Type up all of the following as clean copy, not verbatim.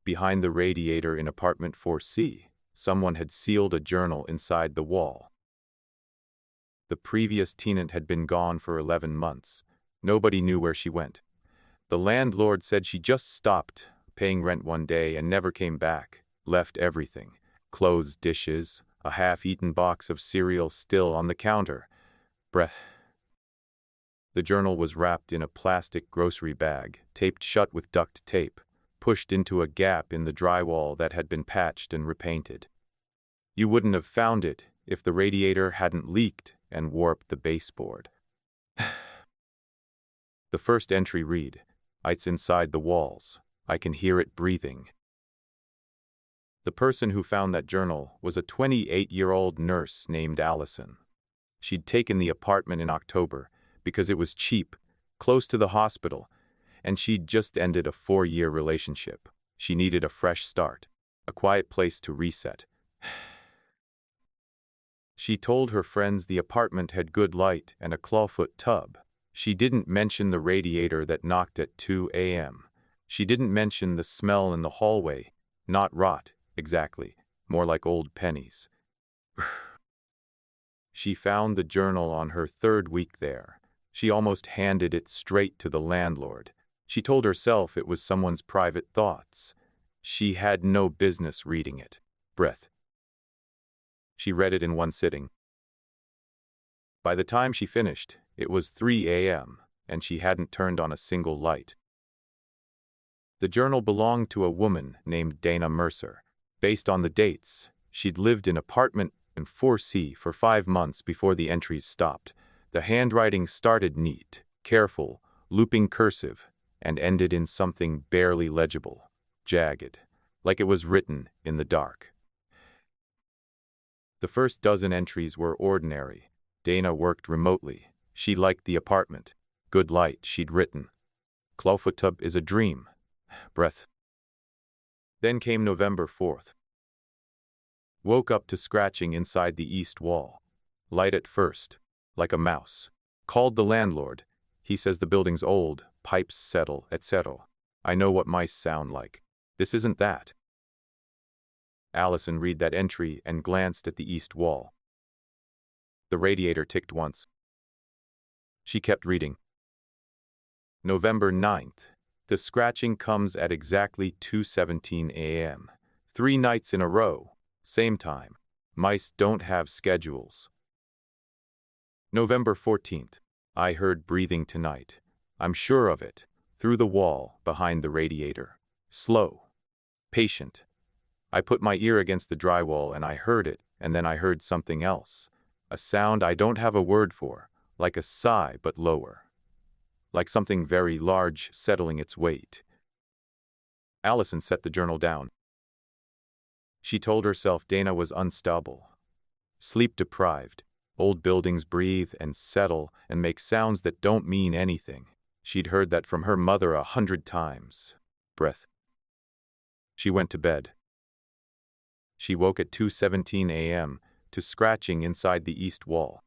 Behind the radiator in apartment 4C, someone had sealed a journal inside the wall. The previous tenant had been gone for 11 months. Nobody knew where she went. The landlord said she just stopped paying rent one day and never came back. Left everything. Clothes, dishes, a half-eaten box of cereal still on the counter. Breath. The journal was wrapped in a plastic grocery bag, taped shut with duct tape, pushed into a gap in the drywall that had been patched and repainted. You wouldn't have found it if the radiator hadn't leaked and warped the baseboard. The first entry read, "It's inside the walls. I can hear it breathing." The person who found that journal was a 28-year-old nurse named Allison. She'd taken the apartment in October because it was cheap, close to the hospital, and she'd just ended a 4-year relationship. She needed a fresh start, a quiet place to reset. She told her friends the apartment had good light and a clawfoot tub. She didn't mention the radiator that knocked at 2 a.m. She didn't mention the smell in the hallway. Not rot, exactly, more like old pennies. She found the journal on her 3rd week there. She almost handed it straight to the landlord. She told herself it was someone's private thoughts. She had no business reading it. Breath. She read it in one sitting. By the time she finished, it was 3 a.m., and she hadn't turned on a single light. The journal belonged to a woman named Dana Mercer. Based on the dates, she'd lived in apartment in 4C for 5 months before the entries stopped. The handwriting started neat, careful, looping cursive, and ended in something barely legible, jagged, like it was written in the dark. The first dozen entries were ordinary. Dana worked remotely. She liked the apartment. Good light, she'd written. Clawfoot tub is a dream. Breath. Then came November 4th. Woke up to scratching inside the east wall. Light at first, like a mouse. Called the landlord. He says the building's old, pipes settle, etc. I know what mice sound like. This isn't that. Allison read that entry and glanced at the east wall. The radiator ticked once. She kept reading. November 9th. The scratching comes at exactly 2:17 a.m. 3 nights in a row. Same time. Mice don't have schedules. November 14th. I heard breathing tonight. I'm sure of it. Through the wall, behind the radiator. Slow. Patient. I put my ear against the drywall and I heard it, and then I heard something else. A sound I don't have a word for, like a sigh but lower. Like something very large settling its weight. Allison set the journal down. She told herself Dana was unstable. Sleep-deprived. Old buildings breathe and settle and make sounds that don't mean anything. She'd heard that from her mother 100 times. Breath. She went to bed. She woke at 2:17 a.m. to scratching inside the east wall.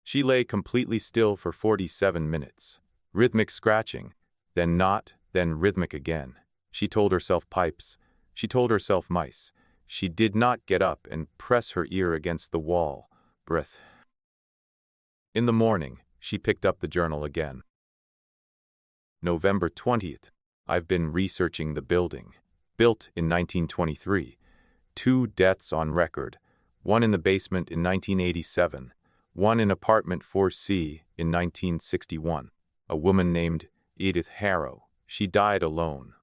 She lay completely still for 47 minutes. Rhythmic scratching, then not, then rhythmic again. She told herself pipes. She told herself mice. She did not get up and press her ear against the wall. Breath. In the morning, she picked up the journal again. November 20th. I've been researching the building. Built in 1923. 2 deaths on record. One in the basement in 1987. One in apartment 4C in 1961. A woman named Edith Harrow. She died alone.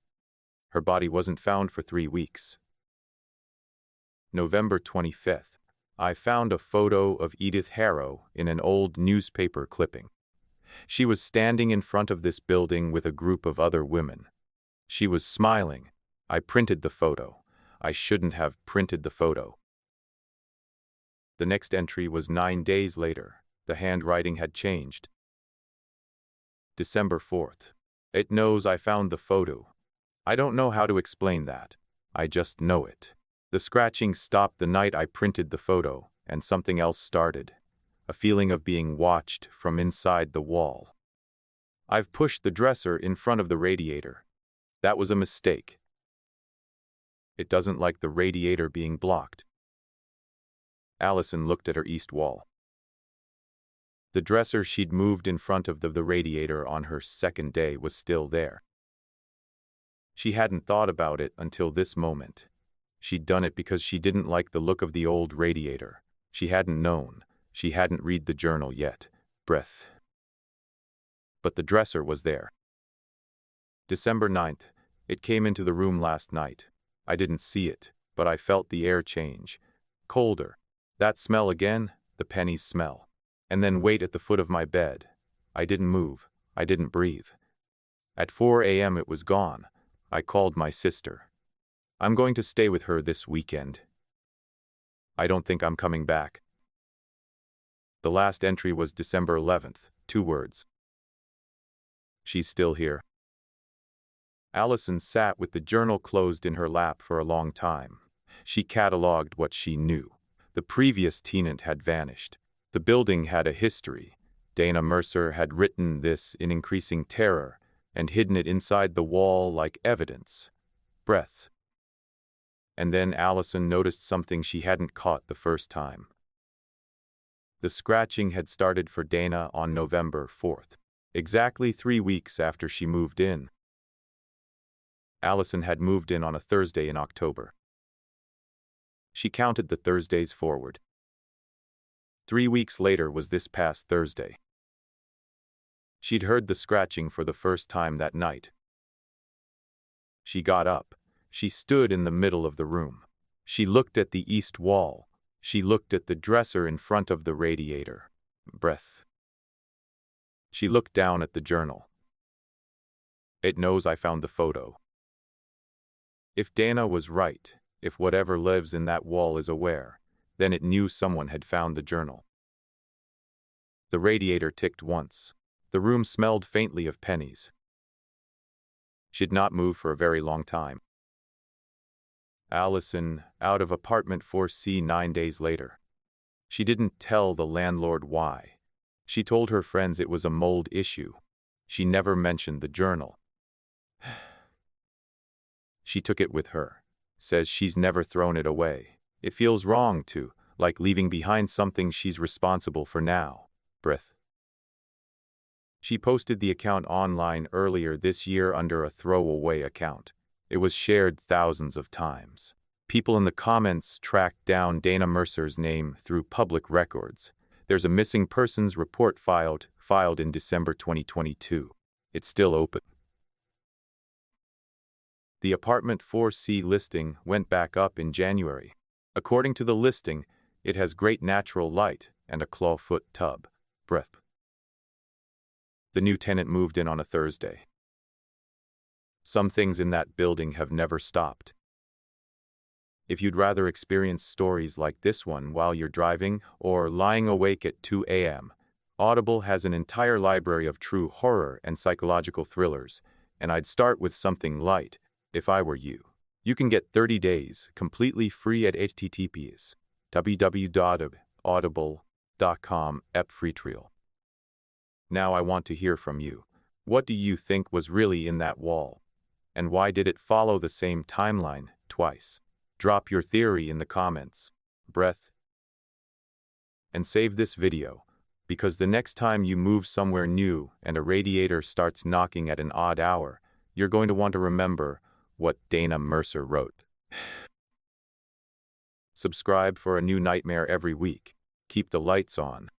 Her body wasn't found for 3 weeks. November 25th. I found a photo of Edith Harrow in an old newspaper clipping. She was standing in front of this building with a group of other women. She was smiling. I printed the photo. I shouldn't have printed the photo. The next entry was 9 days later. The handwriting had changed. December 4th. It knows I found the photo. I don't know how to explain that. I just know it. The scratching stopped the night I printed the photo, and something else started. A feeling of being watched from inside the wall. I've pushed the dresser in front of the radiator. That was a mistake. It doesn't like the radiator being blocked. Allison looked at her east wall. The dresser she'd moved in front of the radiator on her second day was still there. She hadn't thought about it until this moment. She'd done it because she didn't like the look of the old radiator. She hadn't known. She hadn't read the journal yet. Breath. But the dresser was there. December 9th. It came into the room last night. I didn't see it, but I felt the air change. Colder. That smell again, the pennies smell. And then wait at the foot of my bed. I didn't move. I didn't breathe. At 4 a.m. it was gone. I called my sister. I'm going to stay with her this weekend. I don't think I'm coming back. The last entry was December 11th, 2 words. She's still here. Allison sat with the journal closed in her lap for a long time. She catalogued what she knew. The previous tenant had vanished. The building had a history. Dana Mercer had written this in increasing terror and hidden it inside the wall like evidence. Breaths. And then Allison noticed something she hadn't caught the first time. The scratching had started for Dana on November 4th, exactly 3 weeks after she moved in. Allison had moved in on a Thursday in October. She counted the Thursdays forward. 3 weeks later was this past Thursday. She'd heard the scratching for the first time that night. She got up. She stood in the middle of the room. She looked at the east wall. She looked at the dresser in front of the radiator. Breath. She looked down at the journal. It knows I found the photo. If Dana was right, if whatever lives in that wall is aware, then it knew someone had found the journal. The radiator ticked once. The room smelled faintly of pennies. She'd not moved for a very long time. Allison, out of apartment 4C 9 days later. She didn't tell the landlord why. She told her friends it was a mold issue. She never mentioned the journal. She took it with her. Says she's never thrown it away. It feels wrong to, like leaving behind something she's responsible for now. Breath. She posted the account online earlier this year under a throwaway account. It was shared thousands of times. People in the comments tracked down Dana Mercer's name through public records. There's a missing persons report filed in December 2022. It's still open. The apartment 4C listing went back up in January. According to the listing, it has great natural light and a clawfoot tub. Breath. The new tenant moved in on a Thursday. Some things in that building have never stopped. If you'd rather experience stories like this one while you're driving or lying awake at 2 a.m., Audible has an entire library of true horror and psychological thrillers, and I'd start with something light, if I were you. You can get 30 days completely free at https://www.audible.com/free trial. Now I want to hear from you. What do you think was really in that wall? And why did it follow the same timeline twice? Drop your theory in the comments. Breath. And save this video, because the next time you move somewhere new and a radiator starts knocking at an odd hour, you're going to want to remember what Dana Mercer wrote. Subscribe for a new nightmare every week. Keep the lights on.